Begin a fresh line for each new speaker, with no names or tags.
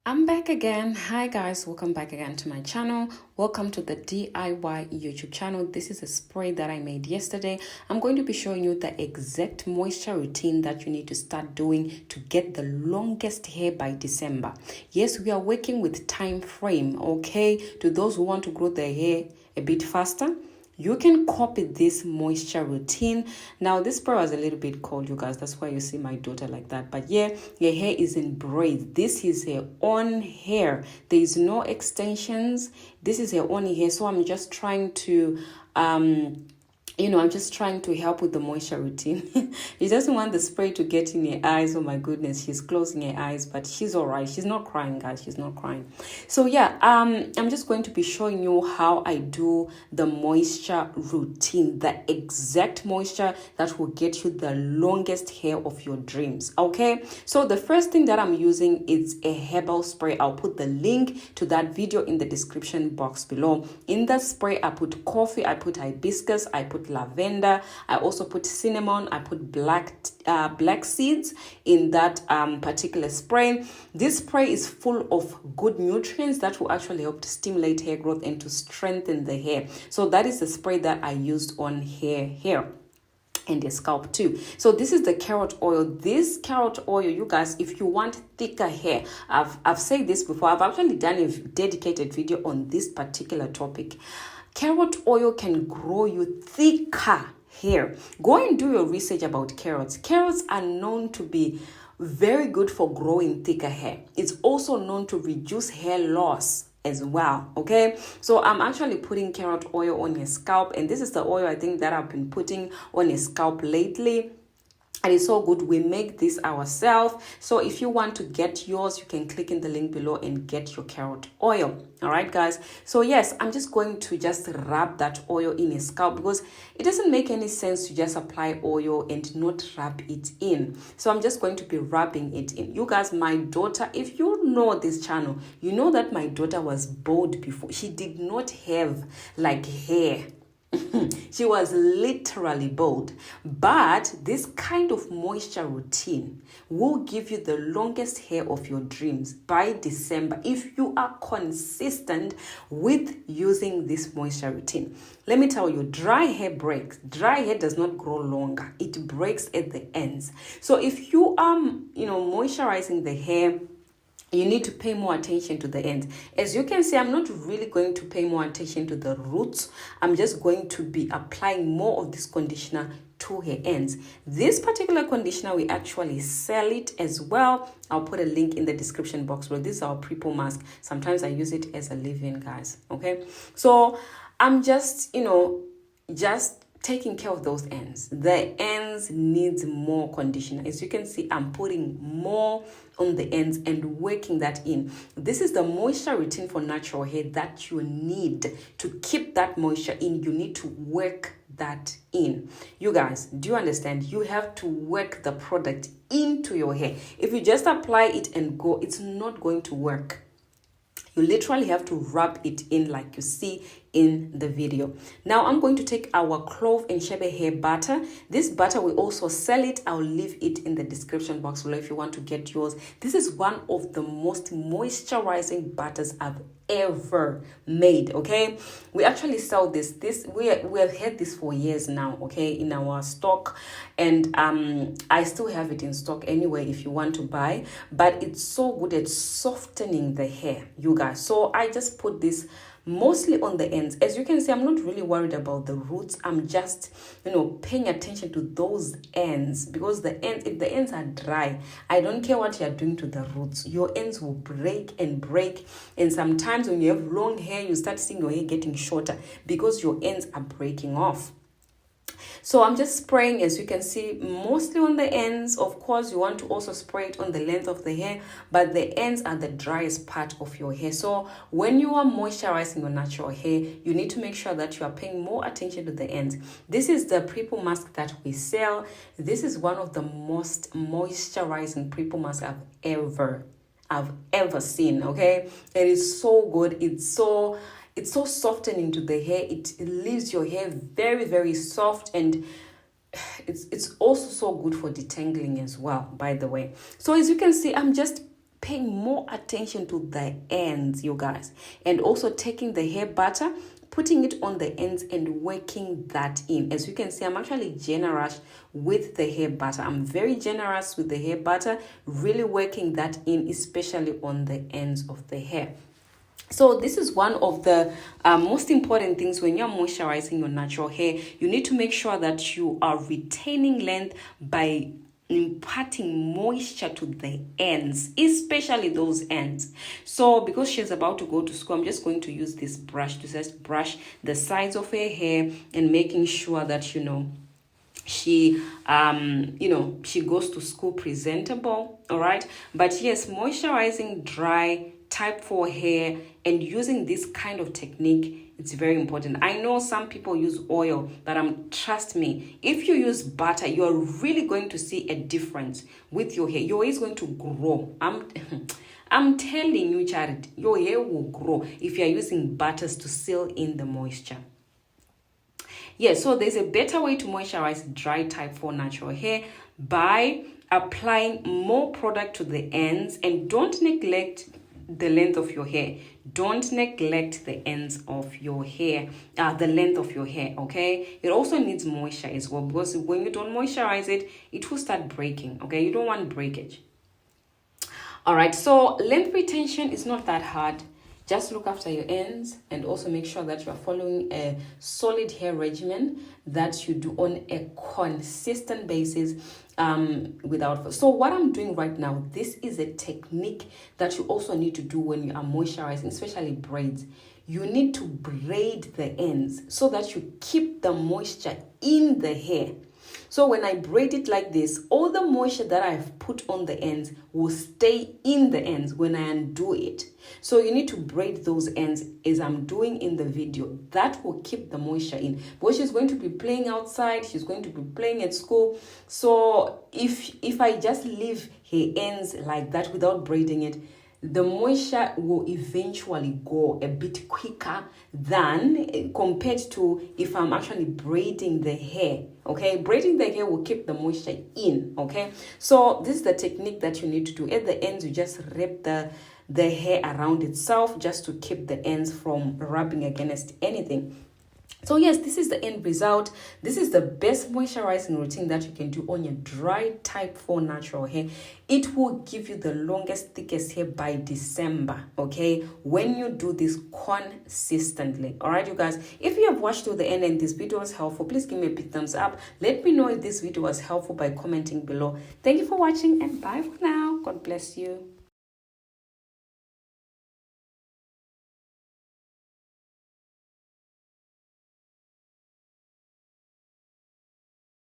I'm back again. Hi guys, welcome back again to my channel. Welcome to the DIY YouTube channel. This is a spray that I made yesterday. I'm going to be showing you the exact moisture routine that you need to start doing to get the longest hair by December. Yes, we are working with time frame, okay? To those who want to grow their hair a bit faster, you can copy this moisture routine. Now, this spray was a little bit cold, you guys. That's why you see my daughter like that. But yeah, your hair is in braids. This is her own hair. There is no extensions. This is her own hair. So I'm just trying to I'm just trying to help with the moisture routine. She doesn't want the spray to get in her eyes. Oh my goodness, she's closing her eyes, but she's all right. She's not crying, guys. She's not crying. So yeah, I'm just going to be showing you how I do the moisture routine, the exact moisture that will get you the longest hair of your dreams. Okay, so the first thing that I'm using is a herbal spray. I'll put the link to that video in the description box below. In the spray, I put coffee, I put hibiscus, I put lavender, I also put cinnamon, I put black seeds in that particular spray. This spray is full of good nutrients that will actually help to stimulate hair growth and to strengthen the hair. So that is the spray that I used on hair and the scalp too. So this is the carrot oil. This carrot oil, you guys, if you want thicker hair, I've said this before. I've actually done a dedicated video on this particular topic. Carrot oil can grow you thicker hair. Go and do your research about carrots. Carrots are known to be very good for growing thicker hair. It's also known to reduce hair loss as well. Okay, so I'm actually putting carrot oil on your scalp, and this is the oil I think that I've been putting on your scalp lately. And it's so good. We make this ourselves. So if you want to get yours, you can click in the link below and get your carrot oil. All right, guys. So yes, I'm just going to just rub that oil in your scalp because it doesn't make any sense to just apply oil and not rub it in. So I'm just going to be rubbing it in. You guys, my daughter, if you know this channel, you know that my daughter was bald before. She did not have like hair. She was literally bald. But this kind of moisture routine will give you the longest hair of your dreams by December if you are consistent with using this moisture routine. Let me tell you, dry hair breaks. Dry hair does not grow longer. It breaks at the ends. So if you are, moisturizing the hair, you need to pay more attention to the ends. As you can see, I'm not really going to pay more attention to the roots. I'm just going to be applying more of this conditioner to her ends. This particular conditioner, we actually sell it as well. I'll put a link in the description box below. This is our pre-poo mask. Sometimes I use it as a leave-in, guys. Okay, so I'm just taking care of those ends. The ends needs more conditioner. As you can see, I'm putting more on the ends and working that in. This is the moisture routine for natural hair that you need to keep that moisture in. You need to work that in. You guys, do you understand? You have to work the product into your hair. If you just apply it and go, it's not going to work. You literally have to rub it in like you see in the video. Now I'm going to take our clove and chebe hair butter. This butter, we also sell it. I'll leave it in the description box below if you want to get yours. This is one of the most moisturizing butters I've ever made. Okay, we actually sell this we have had this for years now, okay, in our stock, and I still have it in stock anyway if you want to buy. But it's so good at softening the hair, you guys. So I just put this mostly on the ends. As you can see, I'm not really worried about the roots. I'm just paying attention to those ends, because if the ends are dry, I don't care what you're doing to the roots, your ends will break, and sometimes when you have long hair, you start seeing your hair getting shorter because your ends are breaking off. So I'm just spraying, as you can see, mostly on the ends. Of course, you want to also spray it on the length of the hair, but the ends are the driest part of your hair. So when you are moisturizing your natural hair, you need to make sure that you are paying more attention to the ends. This is the pre-poo mask that we sell. This is one of the most moisturizing pre-poo masks I've ever seen. Okay, it is so good. It's so softening to the hair. It leaves your hair very, very soft, and it's also so good for detangling as well, by the way. So as you can see, I'm just paying more attention to the ends, you guys, and also taking the hair butter, putting it on the ends and working that in. As you can see, I'm actually generous with the hair butter. I'm very generous with the hair butter, really working that in, especially on the ends of the hair. So this is one of the most important things when you're moisturizing your natural hair. You need to make sure that you are retaining length by imparting moisture to the ends, especially those ends. So because she's about to go to school, I'm just going to use this brush to just brush the sides of her hair and making sure that she she goes to school presentable. All right, but yes, moisturizing dry type 4 hair and using this kind of technique, it's very important. I know some people use oil, but trust me, if you use butter, you're really going to see a difference with your hair. Your hair is going to grow. I'm telling you, Charity, your hair will grow if you're using butters to seal in the moisture. Yeah, so there's a better way to moisturize dry type 4 natural hair by applying more product to the ends, and don't neglect the length of your hair. Don't neglect the ends of your hair, the length of your hair, okay? It also needs moisture as well, because when you don't moisturize it, it will start breaking, okay? You don't want breakage. All right, so length retention is not that hard. Just look after your ends and also make sure that you are following a solid hair regimen that you do on a consistent basis without. So what I'm doing right now, this is a technique that you also need to do when you are moisturizing, especially braids. You need to braid the ends so that you keep the moisture in the hair. So when I braid it like this, all the moisture that I've put on the ends will stay in the ends when I undo it. So you need to braid those ends as I'm doing in the video. That will keep the moisture in. Because she's going to be playing outside, she's going to be playing at school. So if I just leave her ends like that without braiding it, the moisture will eventually go a bit quicker than compared to if I'm actually braiding the hair. Okay, braiding the hair will keep the moisture in. Okay, so this is the technique that you need to do. At the ends, you just wrap the hair around itself just to keep the ends from rubbing against anything. So yes, this is the end result. This is the best moisturizing routine that you can do on your dry type 4 natural hair. It will give you the longest, thickest hair by December, okay, when you do this consistently. All right, you guys, if you have watched to the end and this video was helpful, please give me a big thumbs up. Let me know if this video was helpful by commenting below. Thank you for watching and bye for now. God bless you.